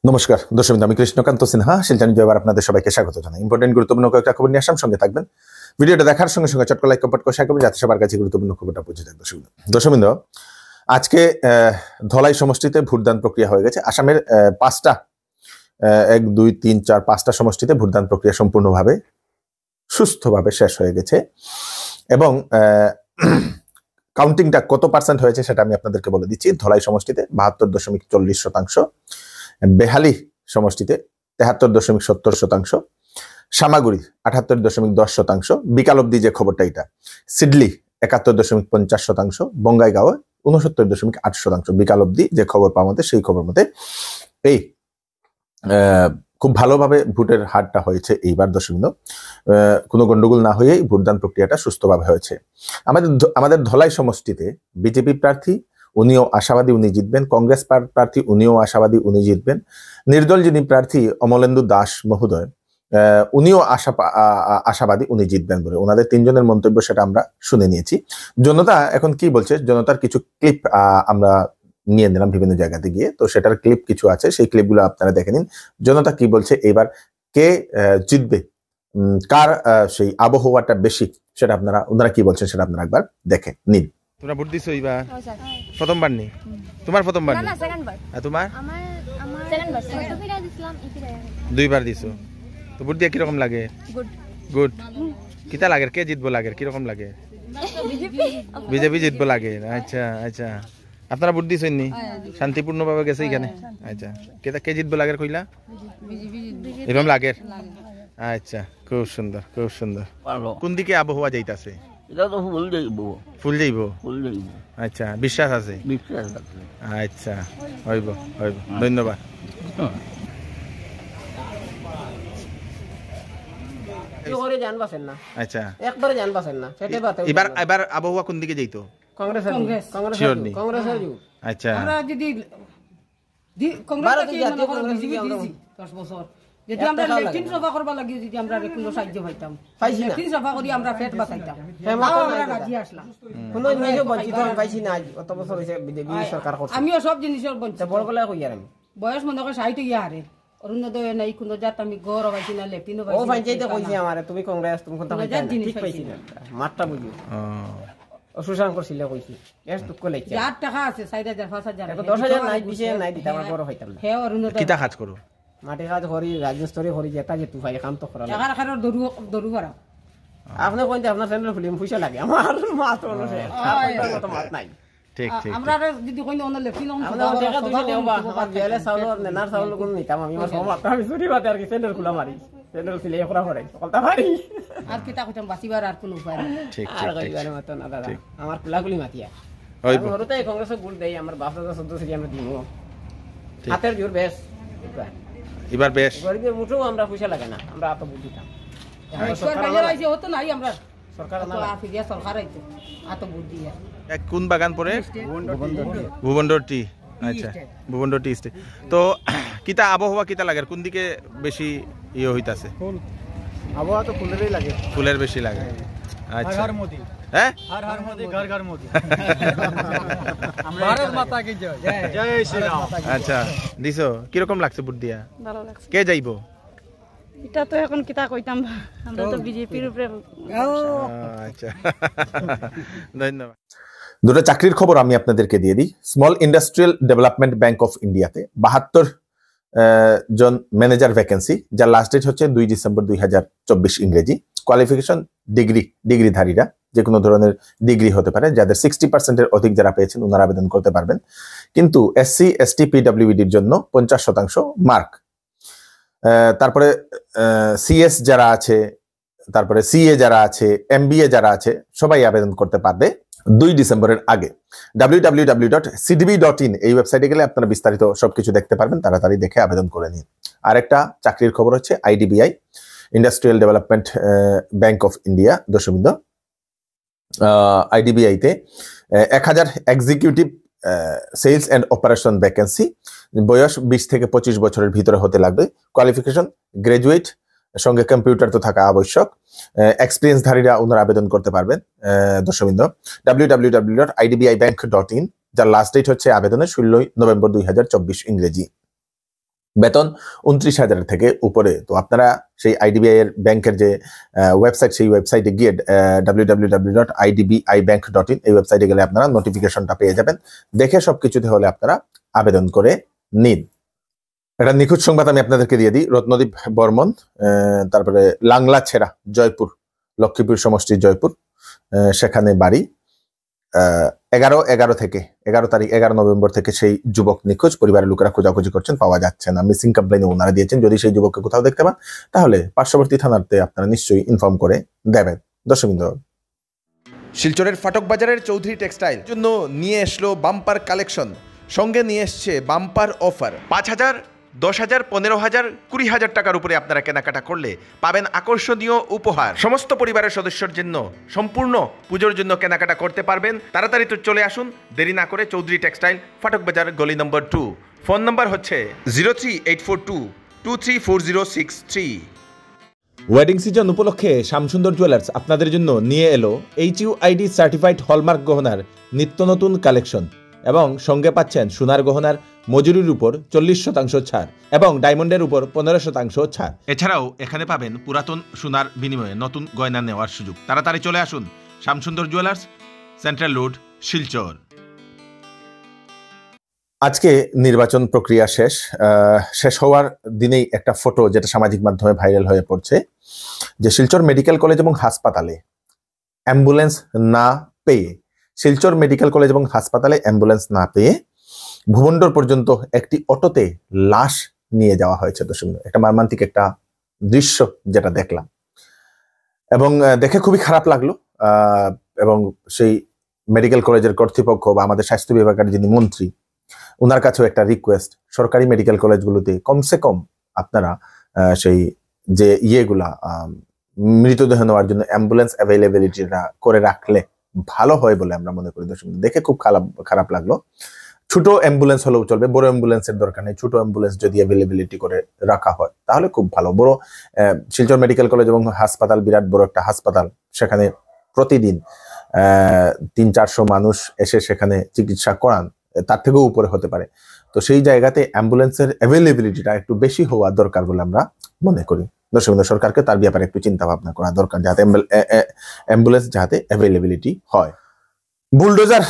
নমস্কার দর্শক, আমি কৃষ্ণকান্ত সিনহা শিলচর নিউজে আপনাদের সবাইকে স্বাগত জানাই। ইম্পর্টেন্ট গুরুত্বপূর্ণ কয়েকটা খবর নিয়ে আসাম, সঙ্গে থাকবেন। ভিডিওটা দেখার সঙ্গে সঙ্গে চটকা লাইক কমেন্ট করে শেয়ার করবেন যাতে সবার কাছে গুরুত্বপূর্ণ খবরটা পৌঁছে যায়। দর্শকবৃন্দ, আজকে ধলাই সমষ্টিতে ভোটদান প্রক্রিয়া হয়ে গেছে। আসামের 5টা 1 2 3 4 5টা সমষ্টিতে ভোটদান প্রক্রিয়া সম্পূর্ণভাবে সুস্থভাবে শেষ হয়ে গেছে এবং কাউন্টিংটা কত পার্সেন্ট হয়েছে সেটা আমি আপনাদেরকে বলে দিচ্ছি। ধলাই সমষ্টিতে 72.40%, বেহালি সমষ্টিতে 73.70%, সামাগুড়ি 78.10%, বিকাল অব্দি যে খবরটা এটা, সিডলি 71.50%, বঙ্গাইগাঁও 69.8%। বিকাল অব্দি যে খবর পাওয়া মতে সেই খবর মতে এই খুব ভালোভাবে ভোটের হারটা হয়েছে এইবার। দর্শকবৃন্দ, কোনো গন্ডগোল না হয়েই ভোটদান প্রক্রিয়াটা সুস্থভাবে হয়েছে। আমাদের ধলাই সমষ্টিতে বিজেপি প্রার্থী উনিও আশাবাদী উনি জিতবেন, কংগ্রেস প্রার্থী উনিও আশাবাদী উনি জিতবেন, নির্দল যিনি প্রার্থী অমলেন্দু দাস মহোদয় উনিও আশাবাদী উনি জিতবেন বলে ওনাদের 3 জনের মন্তব্য সেটা আমরা শুনে নিয়েছি। জনতা এখন কি বলছে, জনতার কিছু ক্লিপ আমরা নিয়ে নিলাম বিভিন্ন জায়গাতে গিয়ে, তো সেটার ক্লিপ কিছু আছে, সেই ক্লিপগুলো আপনারা দেখে নিন। জনতা কি বলছে, এবার কে জিতবে, কার সেই আবহাওয়াটা বেশি, সেটা ওনারা কি বলছেন সেটা আপনারা একবার দেখে নিন। তোমরা ভোট দিছো এইবার? প্রথমবার নি? তোমার প্রথমবার নি? না, সেকেন্ডবার। আর তোমার? আমার সেকেন্ডবার। দুইবার দিছিলাম, দুইবার দিছো। তো ভোট দিয়ে কি রকম লাগে? Good good. কিটা লাগে, কে জিতবো লাগে, কি রকম লাগে? বিজেপি জিতবো লাগে। আচ্ছা আচ্ছা, আপনারা ভোট দিছেন নি? শান্তিপূর্ণভাবে গেছে এখানে? আচ্ছা, কে জিতবো লাগে কইলা? এরকম লাগে। আচ্ছা, খুব সুন্দর খুব সুন্দর। কোন দিকে আবহাওয়া যাইতাছে? এটা তো ফুল যাইব। ফুল যাইব? ফুল যাইব। আচ্ছা, বিশ্বাস আছে? বিশ্বাস আছে। আচ্ছা, হইব হইব। ধন্যবাদ। করে জান বাসেন না। আচ্ছা, একবারে জান বাসেন না, সেটাই বাত। এবার আবহাওয়া কোন দিকে যাইতো? কংগ্রেস আচ্ছা, আমরা যদি কংগ্রেস কি মনে করো বিজেপি দিছি 10 বছর, যদি আমরা লেফটিন সভা করবা লাগি, যদি আমরা কোনো সাহায্য পাইতাম, লেফটিন সভা করি আমরা পেট বাঁচাইতাম, আমরা রাজি আসলাম। কোনো জিনিস বঞ্চিত পাইছি না, অত বছর হইছে বিজেপি সরকার করছে। আমিও সব জিনিসের বঞ্চিত। বড় গলা কই আর আমি বয়স মনে করে 60 ইয়া হারে অরুণোদয় নাই, কোনো জাত আমি ঘর পাইছি না, লেফটিনও পাইছি না। ও পঞ্চায়েতে কইছে আমারে, তুমি কংগ্রেস তুমি কোনটা পাইছা না, ঠিক পাইছি না, মাত্রা বুঝিও। অসুশান করছিল কইছি এস টুক কইছে যার টাকা আছে 4000 5000, এখন 10000 নাই দিছে, নাই দিতে আমার বড় হইতাম না। হে অরুণোদয় কিটা কাজ করো? মাটি কাজ করি, রাজমিস্ত্রি করি, যেটা যে তুই কাম তো করা টাকা রাখার দরু করা। আপনি কইতে আপনার চ্যানেল ফিল্ম পয়সা লাগে, আমার মাত্র আছে কত মাত নাই। ঠিক ঠিক, আমরা যদি কইন অন্য লেফটিন আমরা টাকা দুইটা নেওবা, আমার গেলে চাউল নেনার চাউল কোন নিতাম আমি, আমার সব মাত্রা আমি চুরি বাতে আর কি চ্যানেল খোলা মারি, চ্যানেল ফিলে করা করে কলতা মারি আর কিটা কইতাম বাঁচিবার আর কোন উপায় নাই। ঠিক আর কইবারে মত না দাদা, আমার কুলাকুলি মাতিয়া হইব। হরতে কংগ্রেসে ভোট দেই, আমরা বাপ দাদা সদ্য থেকে আমরা দিমু, হাতের জোর বেশ এবার বেশ গরিবের মুঠো আমরা পয়সা লাগে না, আমরা এত ভোট দিতাম। সরকার বাইরে আইছে হতো নাই, আমরা সরকার না আফিয়া সরকার আইতো এত ভোট দিয়া। কোন বাগান পরে? ভুবনডোর টি। আচ্ছা, ভুবনডোর টি স্টে। তো কিটা আবহাওয়া কিটা লাগে, কোন দিকে বেশি ইয়ে হইতাছে? আবহাওয়া তো ফুলেরই লাগে, ফুলের বেশি লাগে। আচ্ছা, হর মোদি, হ্যাঁ হর হর মোদি, ঘর ঘর মোদি। ভারত মাতা কি জয়, জয় শ্রী রাম। আচ্ছা, দিছো কি রকম লাগছে ভোট দিয়া? ভালো লাগছে। কে যাইবো? এটা তো এখন কিতা কইতাম, আমরা তো বিজেপির উপরে। আচ্ছা, ধন্যবাদ। দুটো চাকরির খবর আমি আপনাদেরকে দিয়ে দিই। Small industrial development bank of ইন্ডিয়াতে 72 জন ম্যানেজার ভ্যাকেন্সি, যার লাস্ট ডেট হচ্ছে 2 ডিসেম্বর 2024 ইংরেজি। কোয়ালিফিকেশন ডিগ্রিধারীরা, যে কোনো ধরনের ডিগ্রি হতে পারে, যাদের 60% অধিক যারা পেয়েছেন ওনারা আবেদন করতে পারবেন। কিন্তু SC ST PWDর জন্য 50% মার্ক। তারপরে CS যারা আছে, তারপরে CA যারা আছে, MBA যারা আছে, সবাই আবেদন করতে পারবে 2 ডিসেম্বরের আগে। www.cdb.in এই ওয়েবসাইটে গেলে আপনারা বিস্তারিত সবকিছু দেখতে পারবেন, তাড়াতাড়ি দেখে আবেদন করে নিন। আরেকটা চাকরির খবর হচ্ছে IDBI, industrial development bank of India. দর্শকবৃন্দ, IDBI-তে 1000 executive sales and operation vacancy, বয়স 20 থেকে 25 বছরের ভিতরে হতে লাগবে। কোয়ালিফিকেশন গ্রাজুয়েট, সঙ্গে কম্পিউটার তো থাকা আবশ্যক। এক্সপিরিয়েন্সধারীরা ওনারা আবেদন করতে পারবেন। দর্শকবৃন্দ, www.idbibank.in, যার লাস্ট ডেট হচ্ছে আবেদনের 16 নভেম্বর 2024 ইংরেজি। বেতন 29,000 থেকে উপরে। তো আপনারা সেই আইডিবিআই এর ব্যাংকের যে ওয়েবসাইট, সেই ওয়েবসাইটে গিয়ে www.idbibank.in এই ওয়েবসাইটে গেলে আপনারা নোটিফিকেশনটা পেয়ে যাবেন। দেখে সবকিছুতে হলে আপনারা আবেদন করে নিন। একটা নিখুঁত সংবাদ আমি আপনাদেরকে দিয়ে দিই। রত্নদীপ বর্মন, তারপরে লাংলা ছেড়া, জয়পুর, লক্ষ্মীপুর সমষ্টি জয়পুর, সেখানে বাড়ি। 11 নভেম্বর থেকে সেই যুবক নিখোঁজ। পরিবারের লোকেরা খোঁজাখুঁজি করছেন, পাওয়া যাচ্ছে না। মিসিং কমপ্লেইন ওনারা দিয়েছেন। যদি সেই যুবককে কোথাও দেখতে পান তাহলে পার্শ্ববর্তী থানাতে আপনারা নিশ্চয়ই ইনফর্ম করে দেবেন। দর্শকবৃন্দ, শিলচরের ফাটক বাজারের চৌধুরী টেক্সটাইল জন্য নিয়ে এসলো বাম্পার কালেকশন। সঙ্গে নিয়ে এসছে বাম্পার অফার। 5,000, 10,000, 15,000, 20,000 টাকার উপরে আপনারা কেনাকাটা করলে পাবেন আকর্ষণীয় উপহার। সমস্ত পরিবারের সদস্যর জন্য সম্পূর্ণ পুজোর জন্য কেনাকাটা করতে পারবেন। তাড়াতাড়ি তো চলে আসুন, দেরি না করে। চৌধুরী টেক্সটাইল, ফাটক বাজার, গলি নম্বর 2। ফোন নম্বর হচ্ছে 038422234063। ওয়েডিং সিজন উপলক্ষে শ্যামসুন্দর জুয়েলার্স আপনাদের জন্য নিয়ে এলো HUID সার্টিফাইড হলমার্ক গহনার নিত্য নতুন কালেকশন এবং সঙ্গে পাচ্ছেন সোনার গহনার মজুরির উপর 40% ছাড় এবং ডায়মন্ডের উপর 15% ছাড়। এছাড়াও এখানে পাবেন পুরাতন সোনার বিনিময়ে নতুন গয়না নেওয়ার সুযোগ। তাড়াতাড়ি চলে আসুন, Shyamsundar jewellers, central road, Silchar. আজকে নির্বাচন প্রক্রিয়া শেষ হওয়ার দিনেই একটা ফটো যেটা সামাজিক মাধ্যমে ভাইরাল হয়ে পড়ছে, যে শিলচর মেডিকেল কলেজ এবং হাসপাতালে অ্যাম্বুলেন্স না পেয়ে, শিলচর মেডিকেল কলেজ এবং হাসপাতালে অ্যাম্বুলেন্স না পেয়ে ভুবন্ডর পর্যন্ত একটি অটোতে লাশ নিয়ে যাওয়া হয়েছে। দর্শক, একটা মর্মান্তিক একটা দৃশ্য যেটা দেখলাম এবং দেখে খুবই খারাপ লাগলো। এবং সেই মেডিকেল কলেজের কর্তৃপক্ষ বা আমাদের স্বাস্থ্য বিভাগের যিনি মন্ত্রী, ওনার কাছেও একটা রিকোয়েস্ট, সরকারি মেডিকেল কলেজগুলোতে কমসে কম আপনারা সেই যে ইয়েগুলা মৃতদেহ নেওয়ার জন্য অ্যাম্বুলেন্স অ্যাভেলেবিলিটিটা করে রাখলে ভালো হয় বলে আমরা মনে করি। দর্শক, দেখে খুব খারাপ লাগলো। ছোট অ্যাম্বুলেন্স হলেও চলবে, বড় অ্যাম্বুলেন্সের দরকার নেই। ছোট অ্যাম্বুলেন্স যদি অ্যাভেলেবিলিটি করে রাখা হয় তাহলে খুব ভালো। বড় শিলচর মেডিকেল কলেজ এবং হাসপাতাল বিরাট বড় একটা হাসপাতাল, সেখানে প্রতিদিন 300-400 মানুষ এসে সেখানে চিকিৎসা করান, তার থেকেও উপরে হতে পারে। তো সেই জায়গাতে অ্যাম্বুলেন্সের অ্যাভেলেবিলিটিটা একটু বেশি হওয়া দরকার বলে আমরা মনে করি। দর্শক, সরকারকে তার ব্যাপারে একটু চিন্তা ভাবনা করা দরকার, যাতে অ্যাম্বুলেন্স যাতে অ্যাভেলেবিলিটি হয়। বুলডোজার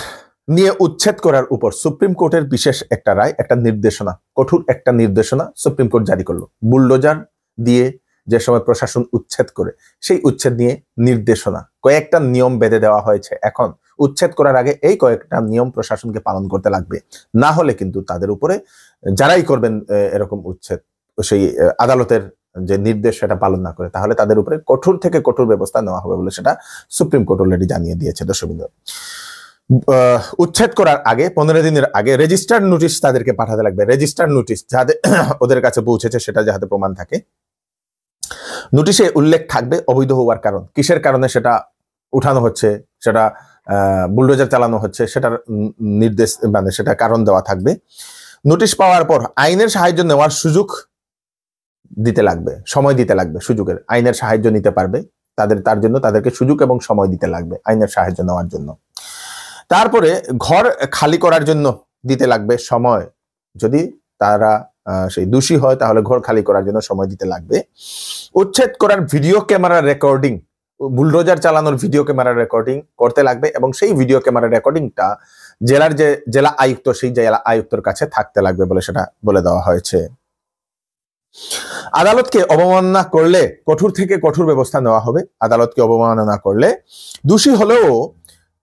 নিয়ে উচ্ছেদ করার উপর সুপ্রিম কোর্টের বিশেষ একটা রায়, একটা নির্দেশনা, কঠোর একটা নির্দেশনা সুপ্রিম কোর্ট জারি করলো। বুলডোজার দিয়ে যে সময় প্রশাসন উচ্ছেদ করে, সেই উচ্ছেদ নিয়ে নির্দেশনা, কয়েকটা নিয়ম বেঁধে দেওয়া হয়েছে। এখন উচ্ছেদ করার আগে এই কয়েকটা নিয়ম প্রশাসনকে পালন করতে লাগবে, না হলে কিন্তু তাদের উপরে যারাই করবেন এরকম উচ্ছেদ, সেই আদালতের যে নির্দেশ সেটা পালন না করে, তাহলে তাদের উপরে কঠোর থেকে কঠোর ব্যবস্থা নেওয়া হবে বলে সেটা সুপ্রিম কোর্ট অলরেডি জানিয়ে দিয়েছে। দর্শকবৃন্দ, উচ্ছেদ করার আগে 15 দিনের আগে রেজিস্টার্ড নোটিশ তাদেরকে পাঠাতে লাগবে। রেজিস্টার্ড নোটিশ যাতে ওদের কাছে পৌঁছেছে সেটা যাতে প্রমাণ থাকে। নোটিশে উল্লেখ থাকবে অবৈধ হওয়ার কারণ, কিসের কারণে সেটা উঠানো হচ্ছে, সেটা বুলডোজার চালানো হচ্ছে, সেটার নির্দেশ মানে সেটা কারণ দেওয়া থাকবে। নোটিশ পাওয়ার পর আইনের সাহায্য নেওয়ার সুযোগ দিতে লাগবে, সময় দিতে লাগবে। সুযোগের আইনের সাহায্য নিতে পারবে তার জন্য তাদেরকে সুযোগ এবং সময় দিতে লাগবে আইনের সাহায্য নেওয়ার জন্য। তারপরে ঘর খালি করার জন্য দিতে লাগবে সময়। যদি তারা সেই দোষী হয় তাহলে ঘর খালি করার জন্য সময় দিতে লাগবে। উচ্ছেদ করার ভিডিও ক্যামেরা রেকর্ডিং, বুলডোজার চালানোর ভিডিও ক্যামেরা রেকর্ডিং করতে লাগবে এবং সেই ভিডিও ক্যামেরা রেকর্ডিংটা জেলার যে জেলা আয়ুক্ত, সেই জেলা আয়ুক্তর কাছে থাকতে লাগবে বলে সেটা বলে দেওয়া হয়েছে। আদালতকে অবমাননা করলে কঠোর থেকে কঠোর ব্যবস্থা নেওয়া হবে। আদালতকে অবমাননা করলে, দোষী হলেও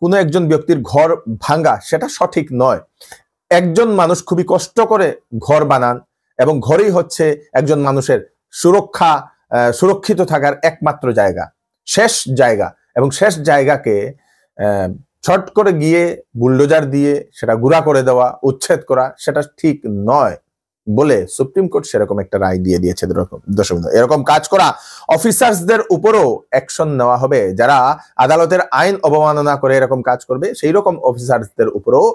কোনো একজন ব্যক্তির ঘর ভাঙ্গা সেটা সঠিক নয়। একজন মানুষ খুবই কষ্ট করে ঘর বানান এবং ঘরেই হচ্ছে একজন মানুষের সুরক্ষিত থাকার একমাত্র জায়গা, শেষ জায়গা, এবং শেষ জায়গাকে ছট করে গিয়ে বুলডোজার দিয়ে সেটা গুড়া করে দেওয়া, উচ্ছেদ করা সেটা ঠিক নয় বলে সুপ্রিম কোর্ট সেরকম একটা রায় দিয়ে দিয়েছে। দর্শক, এরকম কাজ করা অফিসার্সদের উপরও অ্যাকশন নেওয়া হবে। যারা আদালতের আইন অবমাননা করে এরকম কাজ করবে, সেই রকম অফিসার্সদের উপরও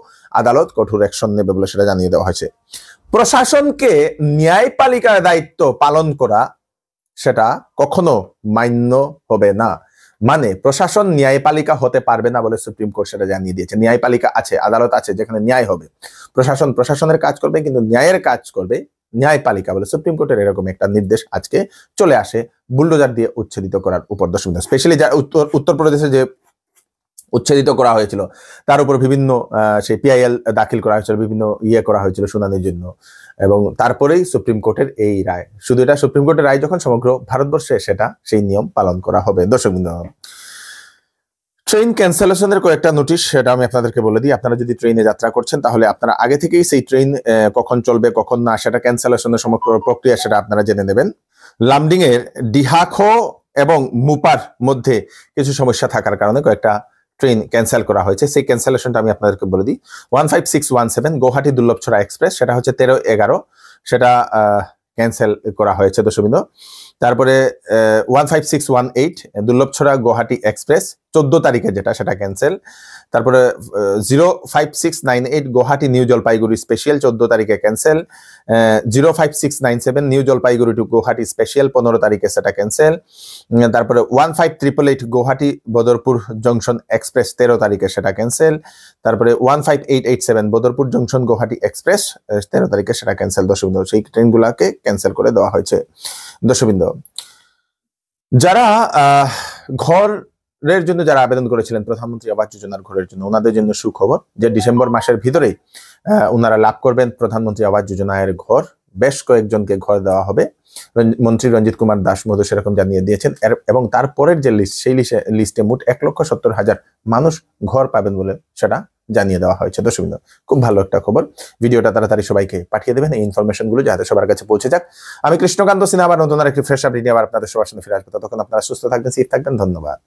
আদালত কঠোর অ্যাকশন নেবে বলে সেটা জানিয়ে দেওয়া হয়েছে। প্রশাসনকে ন্যায়পালিকার দায়িত্ব পালন করা সেটা কখনো মান্য হবে না। মানে প্রশাসন ন্যায়পালিকা হতে পারবে না বলে সুপ্রিম কোর্ট সেটা জানিয়ে দিয়েছে। ন্যায়পালিকা আছে, আদালত আছে, যেখানে ন্যায় হবে। প্রশাসনের কাজ করবে, কিন্তু ন্যায়ের কাজ করবে ন্যায়পালিকা বলে সুপ্রিম কোর্টের এরকম একটা নির্দেশ আজকে চলে আসে বুলডোজার দিয়ে উচ্ছেদিত করার উপর। দর্শক বিন্দু, স্পেশালি যা উত্তরপ্রদেশে যে উচ্ছেদিত করা হয়েছিল তার উপর বিভিন্ন সেই পিআইএল দাখিল করা হয়েছিল, বিভিন্ন করা হয়েছিল শুনানির জন্য, এবং তারপরেই সুপ্রিম কোর্টের এই রায়। শুধু এটা সুপ্রিম কোর্টের রায় যখন সমগ্র ভারতবর্ষে সেটা সেই নিয়ম পালন করা হবে। দর্শক বিন্দু, ট্রেন ক্যান্সেলেশনের কয়েকটা নোটিশ সেটা আমি আপনাদেরকে বলে দিই। আপনারা যদি ট্রেনে যাত্রা করছেন তাহলে আপনারা আগে থেকেই সেই ট্রেন কখন চলবে কখন না সেটা ক্যান্সেলেশনের সমগ্র প্রক্রিয়া সেটা আপনারা জেনে নেবেন। লামডিং এর ডিহাখো এবং মুপার মধ্যে কিছু সমস্যা থাকার কারণে কয়েকটা ট্রেন ক্যান্সেল করা হয়েছে। সেই ক্যান্সেলেশনটা আমি আপনাদেরকে বলে দিই। 15617 গুয়াহাটি দুর্লভছড়া এক্সপ্রেস সেটা হচ্ছে 13/11 সেটা ক্যান্সেল করা হয়েছে। দর্শক বিন্দু, তারপরে 15618 দুর্লভছড়া গুয়াহাটি এক্সপ্রেস 14 তারিখে যেটা সেটা ক্যান্সেল। তারপরে 05698 গুয়াহাটি নিউ জলপাইগুড়ি স্পেশাল 14 তারিখে cancel. 05697 new Jalpaiguri to Guwahati special 15 তারিখে সেটা ক্যান্সেল। তারপরে 15888 গুয়াহাটি বদরপুর জংশন এক্সপ্রেস 13 তারিখে সেটা ক্যান্সেল। তারপরে 15887 বদরপুর জংশন গুয়াহাটি এক্সপ্রেস 13 তারিখে সেটা ক্যান্সেল। দর্শকবৃন্দ, সেই ট্রেনগুলোকে ক্যান্সেল করে দেওয়া হয়েছে। দর্শকবৃন্দ, যারা ঘরের জন্য যারা আবেদন করেছিলেন প্রধানমন্ত্রী আবাস যোজনার ঘরের জন্য, ওনাদের জন্য সুখবর যে ডিসেম্বর মাসের ভিতরেই ওনারা লাভ করবেন প্রধানমন্ত্রী আবাস যোজনার ঘর। বেশ কয়েকজনকে ঘর দেওয়া হবে। মন্ত্রী রঞ্জিত কুমার দাস মহোদয় সেরকম জানিয়ে দিয়েছেন, এবং তারপরের যে লিস্ট সেই লিস্টে মোট 1,70,000 মানুষ ঘর পাবেন বলে সেটা জানিয়ে দেওয়া হয়েছে। দর্শকবৃন্দ, খুব ভালো একটা খবর। ভিডিওটা তাড়াতাড়ি সবাইকে পাঠিয়ে দেবেন এই ইনফরমেশনগুলো যাতে সবার কাছে পৌঁছে যাক। আমি কৃষ্ণকান্ত সিনহা আবার নতুন একটি ফ্রেশ আপডেট নিয়ে আবার আপনাদের সবার সামনে ফিরে আসবো। ততক্ষণ আপনারা সুস্থ থাকবেন, সেফ থাকবেন। ধন্যবাদ।